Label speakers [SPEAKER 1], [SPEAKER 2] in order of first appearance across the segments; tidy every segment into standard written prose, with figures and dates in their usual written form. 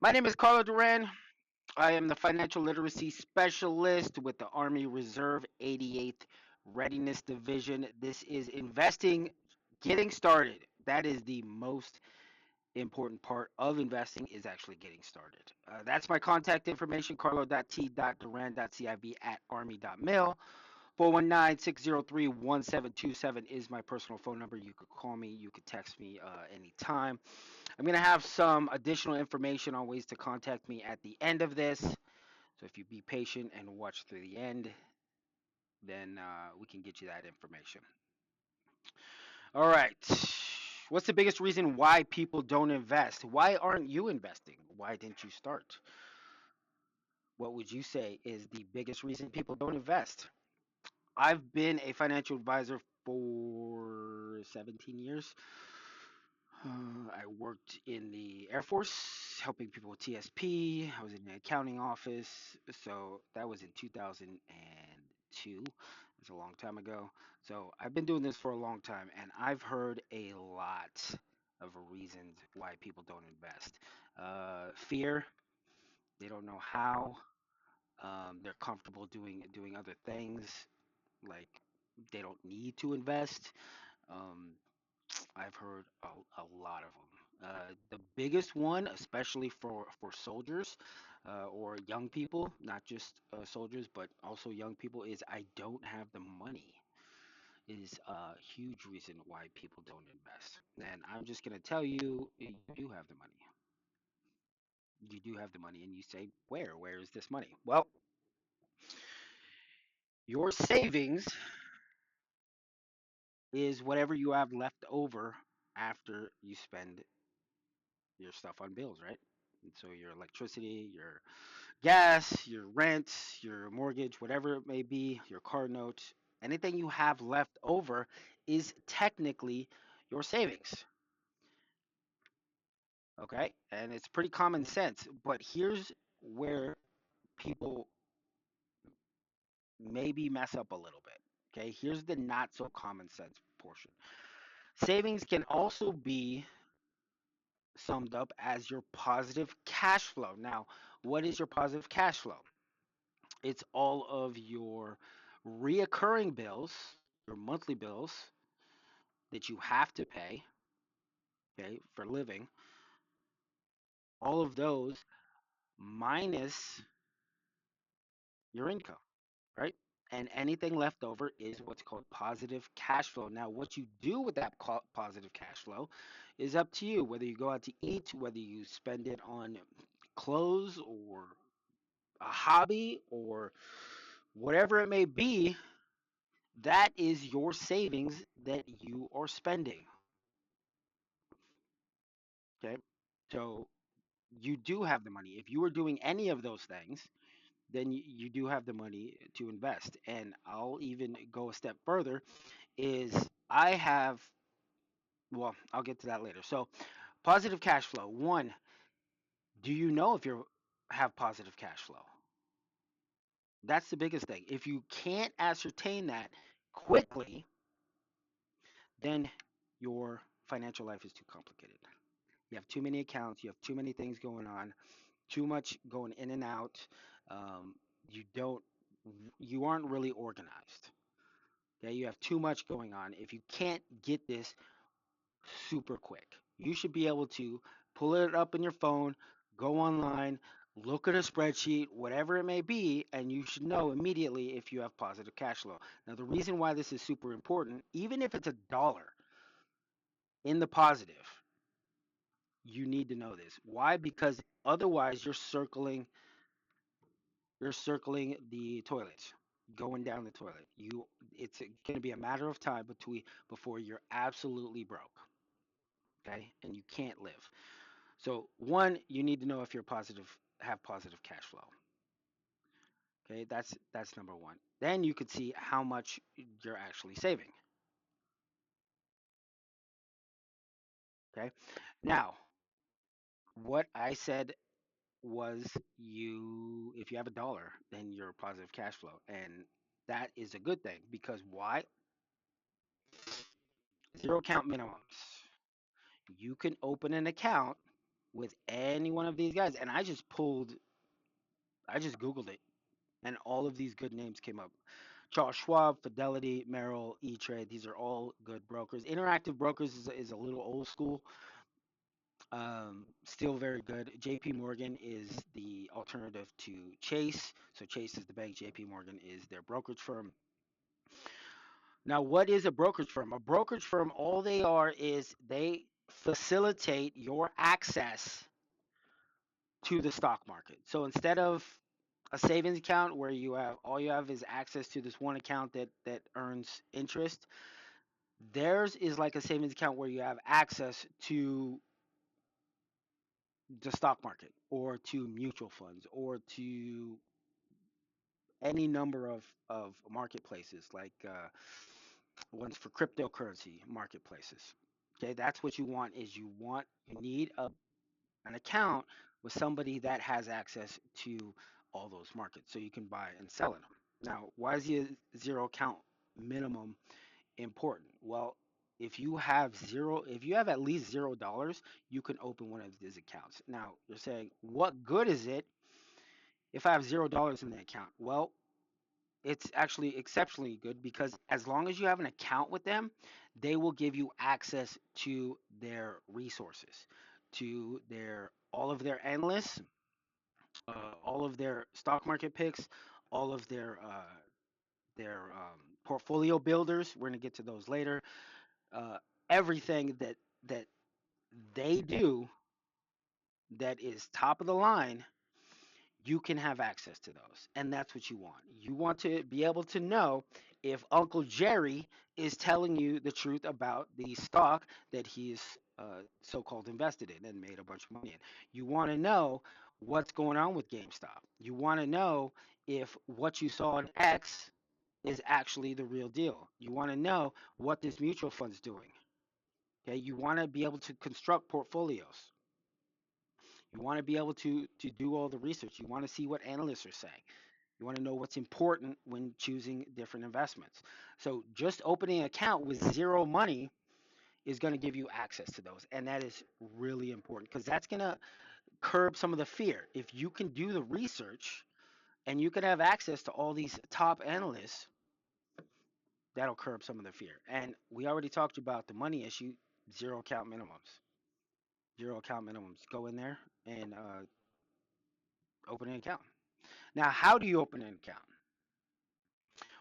[SPEAKER 1] My name is Carlo Duran. I am the financial literacy specialist with the Army Reserve 88th Readiness Division. This is investing, getting started. That is the most important part of investing is actually getting started. That's my contact information, carlo.t.duran.civ at army.mil. 419-603-1727 is my personal phone number. You could call me, you could text me anytime. I'm going to have some additional information on ways to contact me at the end of this. So if you be patient and watch through the end, then we can get you that information. All right. What's the biggest reason why people don't invest? Why aren't you investing? Why didn't you start? What would you say is the biggest reason people don't invest? I've been a financial advisor for 17 years. I worked in the Air Force helping people with TSP. I was in the accounting office. So that was in 2002. That's a long time ago. So I've been doing this for a long time and I've heard a lot of reasons why people don't invest. Fear, they don't know how. They're comfortable doing other things, like they don't need to invest. Um, I've heard a lot of them. The biggest one, especially for soldiers or young people, not just soldiers, but also young people, is I don't have the money. Is a huge reason why people don't invest. And I'm just going to tell you, you do have the money. You do have the money, and you say, where? Where is this money? Well, your savings is whatever you have left over after you spend your stuff on bills, right? And so your electricity, your gas, your rent, your mortgage, whatever it may be, your car note, anything you have left over is technically your savings. Okay? And it's pretty common sense, but here's where people maybe mess up a little bit. Okay? Here's the not so common sense portion. Savings can also be summed up as your positive cash flow. Now, what is your positive cash flow? It's all of your reoccurring bills, your monthly bills that you have to pay, okay, for living, all of those minus your income, right? And anything left over is what's called positive cash flow. Now, what you do with that positive cash flow is up to you, whether you go out to eat, whether you spend it on clothes or a hobby or whatever it may be, that is your savings that you are spending. Okay. So you do have the money. If you were doing any of those things, then you do have the money to invest. And I'll even go a step further is I have, well, I'll get to that later. So positive cash flow. One, do you know if you have positive cash flow? That's the biggest thing. If you can't ascertain that quickly, then your financial life is too complicated. You have too many accounts, you have too many things going on, too much going in and out. Um, you don't, you aren't really organized. Okay, you have too much going on. If you can't get this super quick, you should be able to pull it up in your phone, go online, look at a spreadsheet, whatever it may be, and you should know immediately if you have positive cash flow. Now, the reason why this is super important, even if it's a dollar in the positive, you need to know this. Why? Because otherwise you're circling the toilet, going down the toilet. It's going to be a matter of time before you're absolutely broke, okay? And you can't live. So, one, you need to know if have positive cash flow. Okay? That's number 1. Then you could see how much you're actually saving, okay? Now, what I said was you if you have a dollar, then you're positive cash flow. And that is a good thing because why? Zero account minimums. You can open an account with any one of these guys. And I just Googled it, and all of these good names came up. Charles Schwab, Fidelity, Merrill, E-Trade. These are all good brokers. Interactive Brokers is a little old school, still very good. JP Morgan is the alternative to Chase. So Chase is the bank, JP Morgan is their brokerage firm. Now, what is a brokerage firm? A brokerage firm, all they are is they facilitate your access to the stock market. So instead of a savings account where you have is access to this one account that earns interest, theirs is like a savings account where you have access to the stock market or to mutual funds or to any number of marketplaces like ones for cryptocurrency marketplaces. Okay, that's what you want is you need an account with somebody that has access to all those markets so you can buy and sell in them. Now, why is the zero account minimum important? Well, if you have at least $0, you can open one of these accounts. Now, you're saying, what good is it if I have $0 in the account? Well, it's actually exceptionally good because as long as you have an account with them, they will give you access to their resources, to their all of their analysts, all of their stock market picks, all of their portfolio builders. We're gonna get to those later. Uh, Everything that they do that is top of the line, you can have access to those. And that's what you want. You want to be able to know if Uncle Jerry is telling you the truth about the stock that he's so called invested in and made a bunch of money in. You want to know what's going on with GameStop. You want to know if what you saw in X is actually the real deal. You want to know what this mutual fund's doing. Okay, you want to be able to construct portfolios. You want to be able to do all the research. You want to see what analysts are saying. You want to know what's important when choosing different investments. So just opening an account with zero money is going to give you access to those, and that is really important because that's going to curb some of the fear. If you can do the research and you can have access to all these top analysts, that'll curb some of the fear. And we already talked about the money issue, zero account minimums. Zero account minimums. Go in there and open an account. Now, how do you open an account?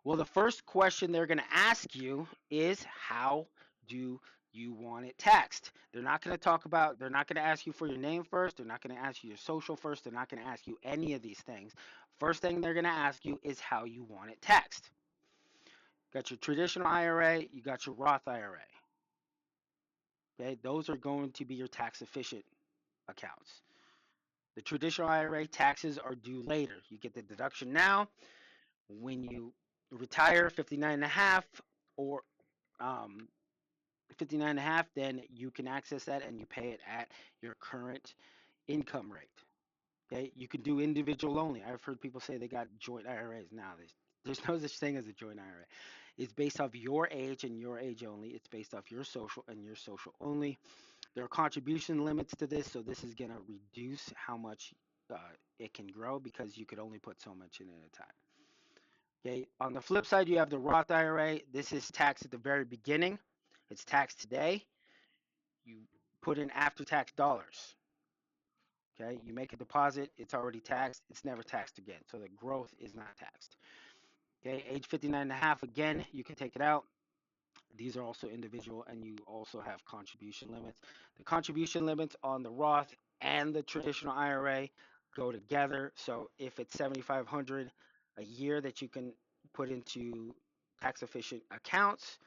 [SPEAKER 1] Well, the first question they're going to ask you is how do you want it taxed? They're not going to ask you for your name first. They're not going to ask you your social first. They're not going to ask you any of these things. First thing they're going to ask you is how you want it taxed. Got your traditional IRA, you got your Roth IRA. Okay, those are going to be your tax efficient accounts. The traditional IRA taxes are due later. You get the deduction now. When you retire 59 and a half or um, 59 and a half, then you can access that and you pay it at your current income rate. Okay, you can do individual only. I've heard people say they got joint IRAs. Now there's no such thing as a joint IRA. It's based off your age and your age only. It's based off your social and your social only. There are contribution limits to this, so this is going to reduce how much uh, it can grow because you could only put so much in at a time. Okay. On the flip side, you have the Roth IRA. This is taxed at the very beginning. It's taxed today. You put in after-tax dollars. Okay. You make a deposit. It's already taxed. It's never taxed again. So the growth is not taxed. Okay. Age 59 and a half, again, you can take it out. These are also individual, and you also have contribution limits. The contribution limits on the Roth and the traditional IRA go together. So if it's 7,500 a year that you can put into tax efficient accounts,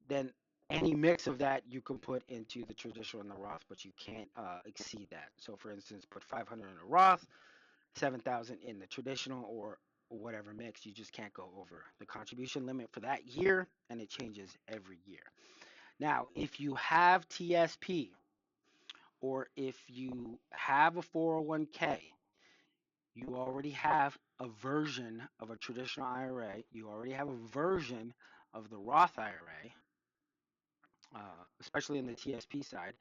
[SPEAKER 1] then any mix of that you can put into the traditional and the Roth, but you can't exceed that. So for instance, put 500 in a Roth, 7,000 in the traditional, or whatever mix. You just can't go over the contribution limit for that year, and it changes every year. Now, if you have TSP or if you have a 401k, you already have a version of a traditional IRA, you already have a version of the Roth IRA, especially in the TSP side.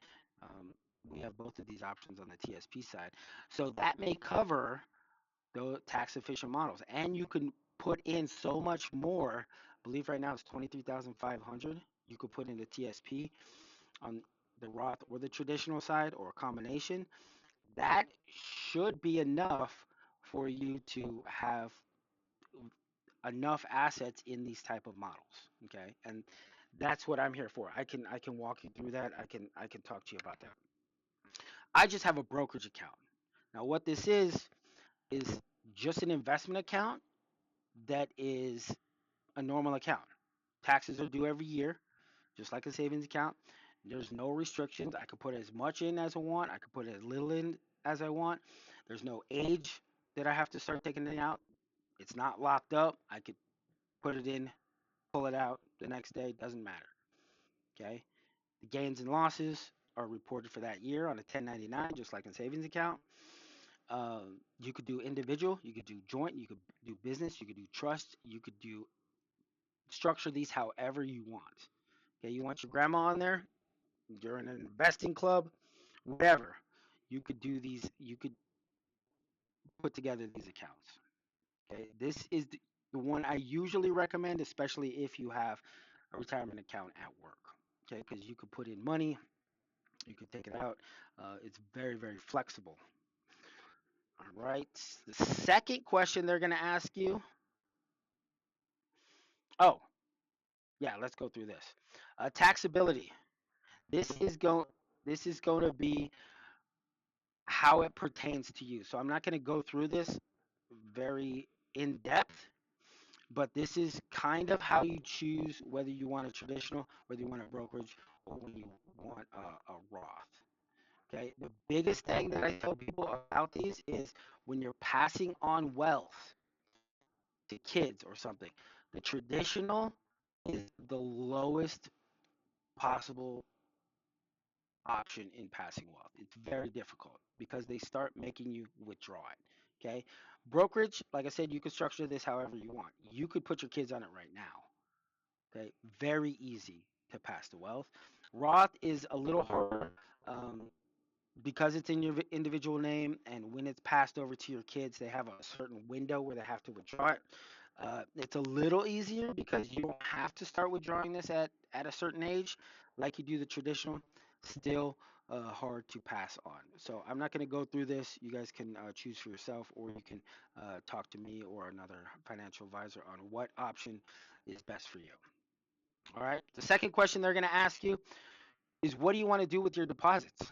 [SPEAKER 1] we have both of these options on the TSP side. So that may cover the tax efficient models. And you can put in so much more. I believe right now it's 23,500. You could put in the TSP on the Roth or the traditional side or a combination. That should be enough for you to have enough assets in these type of models. Okay, and that's what I'm here for. I can walk you through that. I can talk to you about that. I just have a brokerage account. Now what this is just an investment account that is a normal account. Taxes are due every year, just like a savings account. There's no restrictions. I could put as much in as I want. I could put as little in as I want. There's no age that I have to start taking it out. It's not locked up. I could put it in, pull it out the next day. Doesn't matter. Okay. The gains and losses are reported for that year on a 1099, just like a savings account. You could do individual, you could do joint, you could do business, you could do trust, you could do structure these however you want. Okay, you want your grandma on there, you're in an investing club, whatever. You could do these, you could put together these accounts. Okay, this is the one I usually recommend, especially if you have a retirement account at work. Okay, because you could put in money, you could take it out. It's very, very flexible. All right. The second question they're going to ask you. Oh, yeah. Let's go through this. Taxability. This is going. This is going to be how it pertains to you. So I'm not going to go through this very in depth, but this is kind of how you choose whether you want a traditional, whether you want a brokerage, or when you want a Roth. Okay. The biggest thing that I tell people about these is when you're passing on wealth to kids or something, the traditional is the lowest possible option in passing wealth. It's very difficult because they start making you withdraw it. Okay. Brokerage, like I said, you can structure this however you want. You could put your kids on it right now. Okay. Very easy to pass the wealth. Roth is a little harder. Because it's in your individual name and when it's passed over to your kids, they have a certain window where they have to withdraw it. It's a little easier because you don't have to start withdrawing this at a certain age like you do the traditional. Still hard to pass on. So I'm not going to go through this. You guys can choose for yourself, or you can talk to me or another financial advisor on what option is best for you. All right. The second question they're going to ask you is, what do you want to do with your deposits?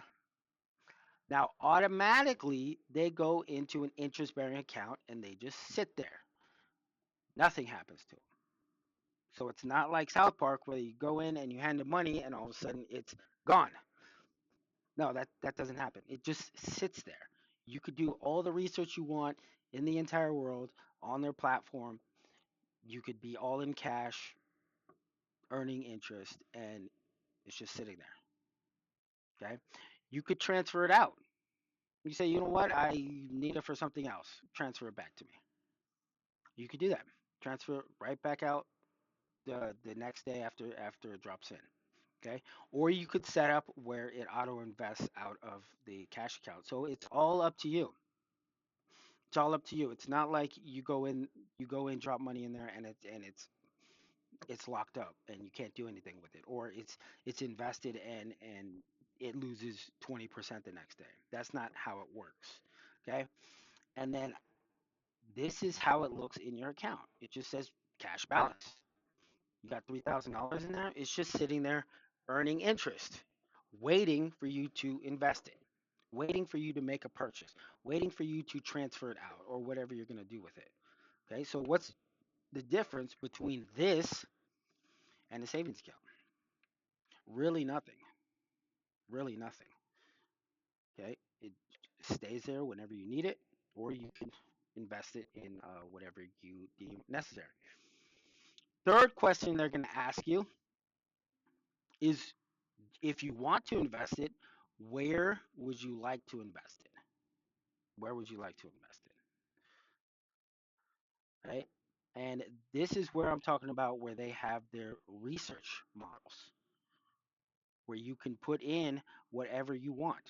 [SPEAKER 1] Now, automatically, they go into an interest bearing account and they just sit there. Nothing happens to them. So it's not like South Park where you go in and you hand them money and all of a sudden it's gone. No, that doesn't happen. It just sits there. You could do all the research you want in the entire world on their platform. You could be all in cash, earning interest, and it's just sitting there. Okay. You could transfer it out. You say, you know what, I need it for something else. Transfer it back to me. You could do that. Transfer it right back out the next day after it drops in. Okay, or you could set up where it auto invests out of the cash account. So it's all up to you. It's all up to you. It's not like you go in, drop money in there, and it's locked up and you can't do anything with it, or it's invested and it loses 20% the next day. That's not how it works. Okay, and then this is how it looks in your account. It just says cash balance. You got $3,000 in there. It's just sitting there earning interest, waiting for you to invest it, waiting for you to make a purchase, waiting for you to transfer it out or whatever you're going to do with it. Okay, so what's the difference between this and a savings account? Really nothing. Really nothing. Okay, it stays there whenever you need it, or you can invest it in whatever you deem necessary. Third question they're going to ask you is, if you want to invest it, where would you like to invest it? Where would you like to invest it? Right? And this is where I'm talking about where they have their research models. where you can put in whatever you want.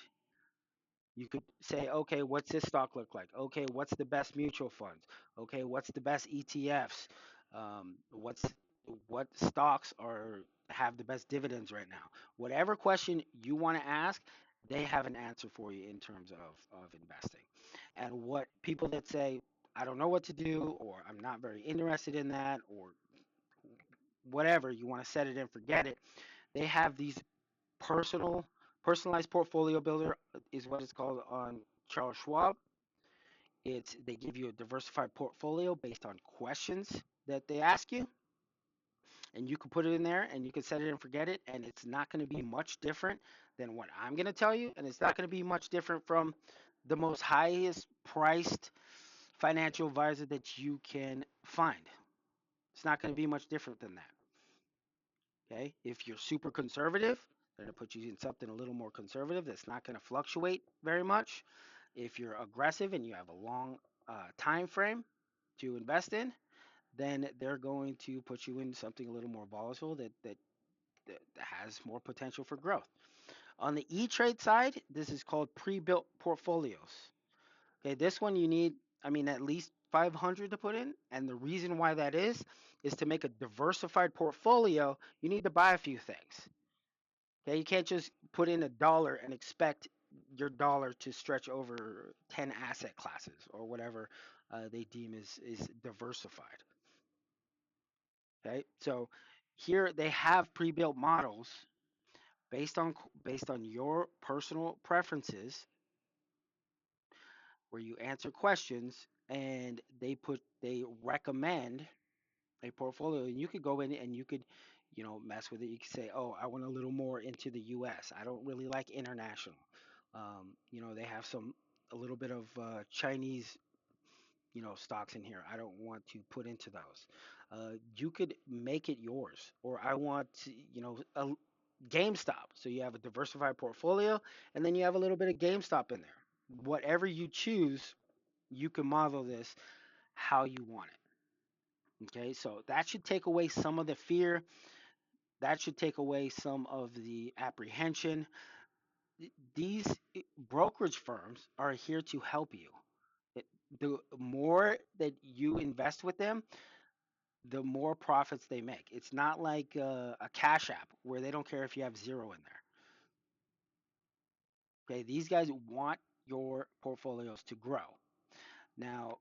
[SPEAKER 1] You could say, okay, what's this stock look like? Okay, what's the best mutual funds? Okay, what's the best ETFs? What stocks are have the best dividends right now? Whatever question you want to ask, they have an answer for you in terms of investing. And what people that say, I don't know what to do, or I'm not very interested in that, or whatever, you want to set it and forget it, they have these personal personalized portfolio builder is what it's called on Charles Schwab. It's they give you a diversified portfolio based on questions that they ask you, and you can put it in there and you can set it and forget it, and it's not going to be much different than what I'm going to tell you, and it's not going to be much different from the most highest priced financial advisor that you can find. It's not going to be much different than that. Okay, if you're super conservative, they're going to put you in something a little more conservative that's not going to fluctuate very much. If you're aggressive and you have a long time frame to invest in, then they're going to put you in something a little more volatile that has more potential for growth. On the E-Trade side, this is called pre-built portfolios. Okay, this one you need, I mean, at least 500 to put in, and the reason why that is to make a diversified portfolio, you need to buy a few things. Okay, you can't just put in $1 and expect your dollar to stretch over 10 asset classes or whatever they deem is diversified. Okay, so here they have pre-built models based on based on your personal preferences, where you answer questions and they recommend a portfolio, and you could go in and you could, mess with it. You could say, oh, I want a little more into the US. I don't really like international. They have a little bit of Chinese, stocks in here. I don't want to put into those. You could make it yours. Or I want to, a GameStop. So you have a diversified portfolio, and then you have a little bit of GameStop in there. Whatever you choose, you can model this how you want it. Okay, so that should take away some of the fear. That should take away some of the apprehension. These brokerage firms are here to help you. The more that you invest with them, the more profits they make. It's not like a Cash App where they don't care if you have zero in there. Okay, these guys want your portfolios to grow. Now,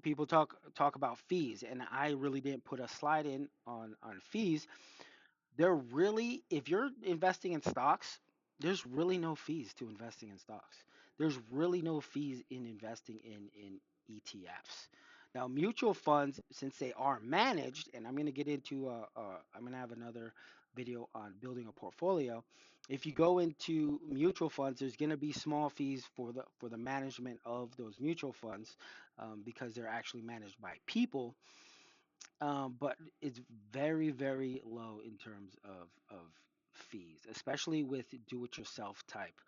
[SPEAKER 1] people talk about fees, and I really didn't put a slide in on fees. They're really, if you're investing in stocks, there's really no fees to investing in stocks. There's really no fees in investing in ETFs. Now, mutual funds, since they are managed, and I'm going to get into, I'm going to have another video on building a portfolio. If you go into mutual funds, there's going to be small fees for the management of those mutual funds, because they're actually managed by people, but it's very, very low in terms of fees, especially with do-it-yourself type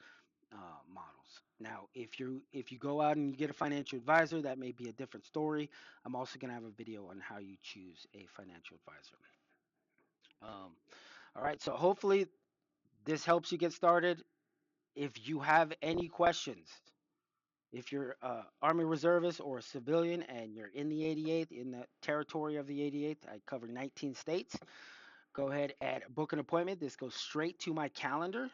[SPEAKER 1] models. Now, if you go out and you get a financial advisor, that may be a different story. I'm also going to have a video on how you choose a financial advisor. All right, so hopefully this helps you get started. If you have any questions, if you're Army reservist or a civilian and you're in the 88th, in the territory of the 88th, I cover 19 states. Go ahead and book an appointment. This goes straight to my calendar,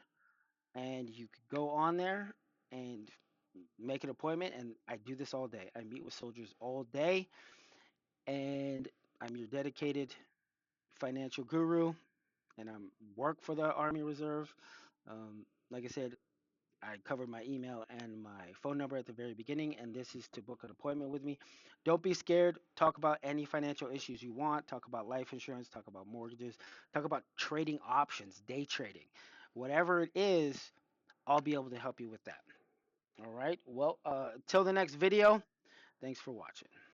[SPEAKER 1] and you could go on there and make an appointment. And I do this all day. I meet with soldiers all day, and I'm your dedicated financial guru, and I'm work for the Army Reserve. Like I said, I covered my email and my phone number at the very beginning, and this is to book an appointment with me. Don't be scared. Talk about any financial issues you want. Talk about life insurance, talk about mortgages, talk about trading options, day trading. Whatever it is, I'll be able to help you with that. All right. Well, till the next video, thanks for watching.